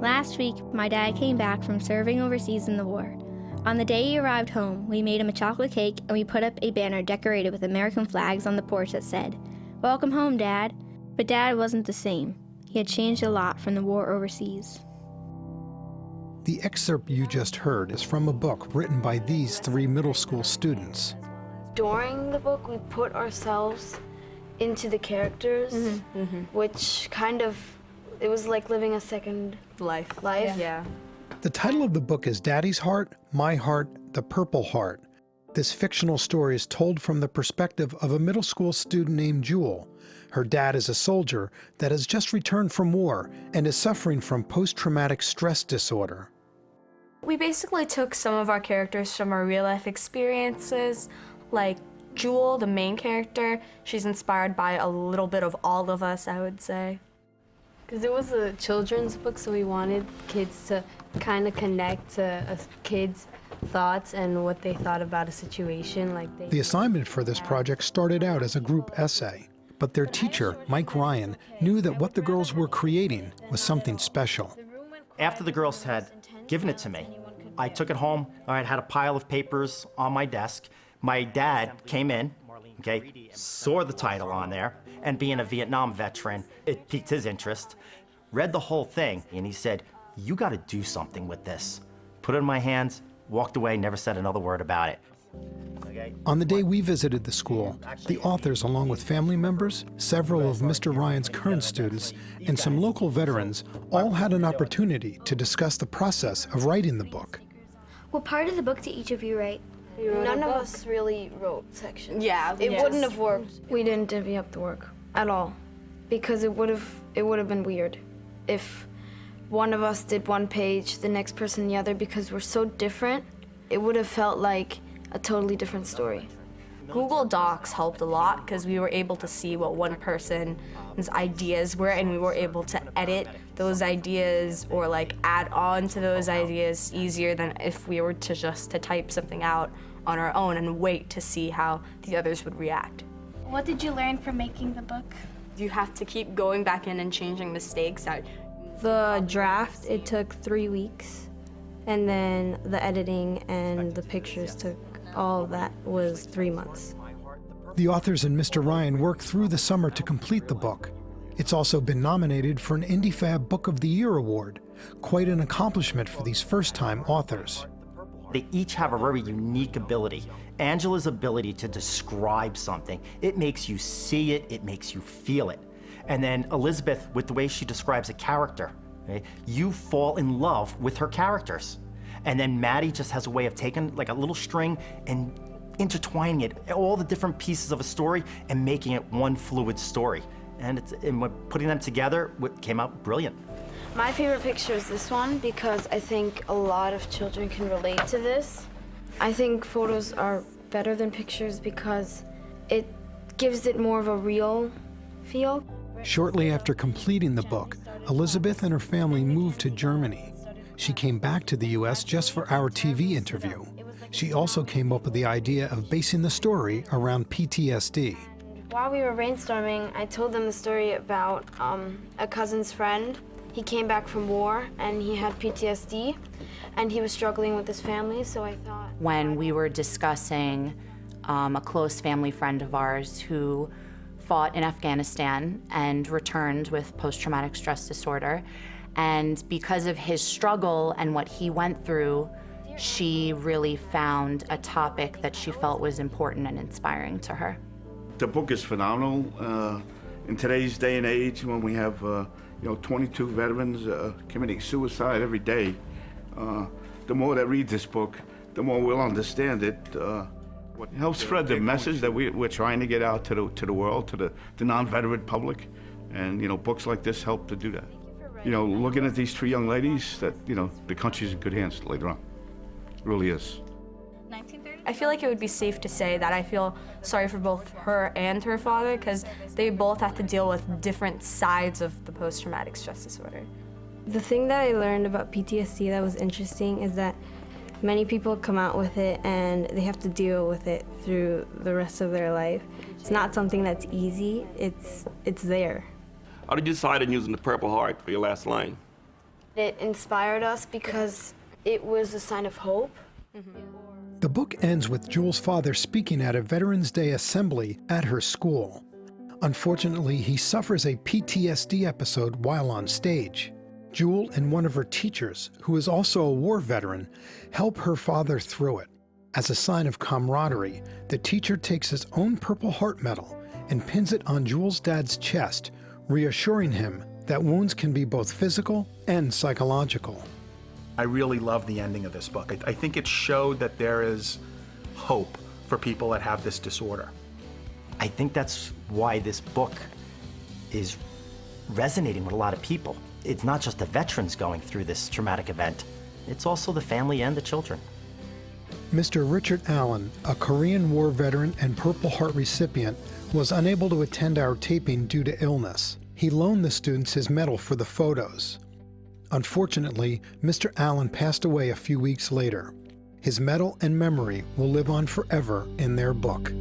Last week, my dad came back from serving overseas in the war. On the day he arrived home, we made him a chocolate cake and we put up a banner decorated with American flags on the porch that said, "Welcome home, Dad." But Dad wasn't the same. He had changed a lot from the war overseas. The excerpt you just heard is from a book written by these 3 middle school students. During the book, we put ourselves into the characters, which kind of, it was like living a second life. Yeah. The title of the book is Daddy's Heart, My Heart, The Purple Heart. This fictional story is told from the perspective of a middle school student named Jewel. Her dad is a soldier that has just returned from war and is suffering from post-traumatic stress disorder. We basically took some of our characters from our real-life experiences, like Jewel, the main character. She's inspired by a little bit of all of us, I would say. Because it was a children's book, so we wanted kids to kind of connect to a kids' thoughts and what they thought about a situation. The assignment for this project started out as a group essay, but their teacher, Mike Ryan, knew that what the girls were creating was something special. After the girls had given it to me, I took it home. I had a pile of papers on my desk. My dad came in, okay, saw the title on there, and being a Vietnam veteran, it piqued his interest, read the whole thing, and he said, "You got to do something with this." Put it in my hands, walked away, never said another word about it. Okay. On the day we visited the school, the authors, along with family members, several of Mr. Ryan's current students, and some local veterans, all had an opportunity to discuss the process of writing the book. What part of the book did each of you write? None of us really wrote sections. Yeah. It wouldn't have worked. We didn't divvy up the work at all, because it would have been weird if one of us did one page, the next person the other, because we're so different. It would have felt like a totally different story. Google Docs helped a lot because we were able to see what one person's ideas were, and we were able to edit those ideas or like add on to those ideas easier than if we were to just type something out on our own and wait to see how the others would react. What did you learn from making the book? You have to keep going back in and changing mistakes. The draft, it took 3 weeks, and then the editing and the pictures took, all of that was 3 months. The authors and Mr. Ryan worked through the summer to complete the book. It's also been nominated for an IndieFab Book of the Year award. Quite an accomplishment for these first-time authors. They each have a very unique ability. Angela's ability to describe something, it makes you see it, it makes you feel it. And then Elizabeth, with the way she describes a character, okay, you fall in love with her characters. And then Maddie just has a way of taking like a little string and intertwining it, all the different pieces of a story, and making it one fluid story. And putting them together, it came out brilliant. My favorite picture is this one because I think a lot of children can relate to this. I think photos are better than pictures because it gives it more of a real feel. Shortly after completing the book, Elizabeth and her family moved to Germany. She came back to the U.S. just for our TV interview. She also came up with the idea of basing the story around PTSD. While we were brainstorming, I told them the story about a cousin's friend. He came back from war and he had PTSD and he was struggling with his family, so I thought... When we were discussing a close family friend of ours who fought in Afghanistan and returned with post-traumatic stress disorder, and because of his struggle and what he went through, she really found a topic that she felt was important and inspiring to her. The book is phenomenal. In today's day and age, when we have 22 veterans committing suicide every day, the more that read this book, the more we'll understand it. What helps spread the message that we're trying to get out to the world, to the non-veteran public, and books like this help to do that. Looking at these 3 young ladies, that the country's in good hands later on. It really is. I feel like it would be safe to say that I feel sorry for both her and her father because they both have to deal with different sides of the post-traumatic stress disorder. The thing that I learned about PTSD that was interesting is that many people come out with it and they have to deal with it through the rest of their life. It's not something that's easy, it's there. How did you decide on using the Purple Heart for your last line? It inspired us because it was a sign of hope. The book ends with Jewel's father speaking at a Veterans Day assembly at her school. Unfortunately, he suffers a PTSD episode while on stage. Jewel and one of her teachers, who is also a war veteran, help her father through it. As a sign of camaraderie, the teacher takes his own Purple Heart medal and pins it on Jewel's dad's chest, reassuring him that wounds can be both physical and psychological. I really love the ending of this book. I think it showed that there is hope for people that have this disorder. I think that's why this book is resonating with a lot of people. It's not just the veterans going through this traumatic event, it's also the family and the children. Mr. Richard Allen, a Korean War veteran and Purple Heart recipient, was unable to attend our taping due to illness. He loaned the students his medal for the photos. Unfortunately, Mr. Allen passed away a few weeks later. His medal and memory will live on forever in their book.